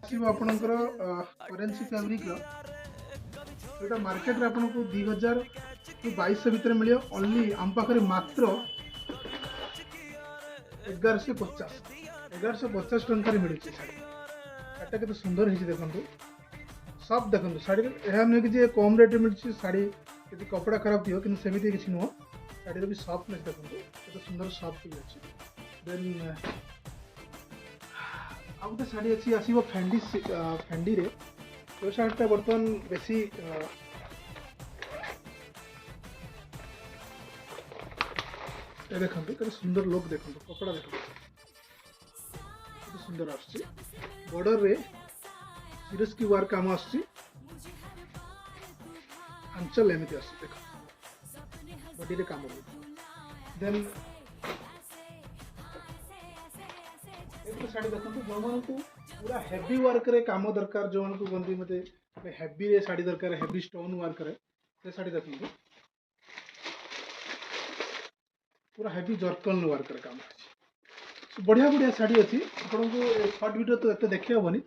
ଆସିବ ଆପଣଙ୍କର କରେନ୍ସି ଫ୍ୟାବ୍ରିକ୍ର ଏଇଟା ମାର୍କେଟରେ ଆପଣଙ୍କୁ 2000 ରୁ 2200 ଭିତରେ ମିଳିବ। ଓନ୍ଲି ଆମ ପାଖରେ ମାତ୍ର 1150 ଟଙ୍କାରେ ମିଳୁଛି ଶାଢ଼ୀ। ଶାଢ଼ୀଟା କେତେ ସୁନ୍ଦର ହେଇଛି ଦେଖନ୍ତୁ, ସଫ୍ଟ ଦେଖନ୍ତୁ ଶାଢ଼ୀରେ। ଏହା ନୁହେଁ କି ଯେ କମ୍ ରେଟ୍ରେ ମିଳୁଛି ଶାଢ଼ୀ ଯଦି କପଡ଼ା ଖରାପ ଥିବ, କିନ୍ତୁ ସେମିତି କିଛି ନୁହଁ। ଶାଢ଼ୀର ବି ସଫ୍ଟନେସ୍ ଦେଖନ୍ତୁ କେତେ ସୁନ୍ଦର ସଫ୍ଟ ବି ଅଛି। ଦେନ୍ ଆଉ ଗୋଟେ ଶାଢ଼ୀ ଅଛି ଆସିବ ଫେଣ୍ଡିରେ। ଯେଉଁ ଶାଢ଼ୀଟା ବର୍ତ୍ତମାନ ବେଶୀ ଦେଖନ୍ତୁ କେତେ ସୁନ୍ଦର ଲୁକ୍ ଦେଖନ୍ତୁ, କପଡ଼ା ଦେଖନ୍ତୁ କେତେ ସୁନ୍ଦର ଆସୁଛି। ବର୍ଡରରେ ସିରିସ୍କି ୱାର୍କ କାମ ଆସୁଛି। ଆଞ୍ଚଲ ଏମିତି ଆସୁଛି ଦେଖ, ବଡିରେ କାମ କରୁଛି। ଦେନ୍ ଏମିତି ଶାଢ଼ୀ ଦେଖନ୍ତୁ ଯେଉଁମାନଙ୍କୁ ପୁରା ହେଭି ୱାର୍କରେ କାମ ଦରକାର, ଯେଉଁମାନଙ୍କୁ କୁହନ୍ତି ମୋତେ ହେଭିରେ ଶାଢ଼ୀ ଦରକାର, ହେଭି ଷ୍ଟୋନ୍ ୱାର୍କରେ, ସେ ଶାଢ଼ୀ ଦେଖନ୍ତୁ ପୁରା ହେଭି ଜର୍କନ୍ ୱାର୍କରେ କାମ ଅଛି। ବଢ଼ିଆ ବଢ଼ିଆ ଶାଢ଼ୀ ଅଛି। ଆପଣଙ୍କୁ ସର୍ଟ ଭିଡ଼ିଓ ତ ଏତେ ଦେଖି ହେବନି,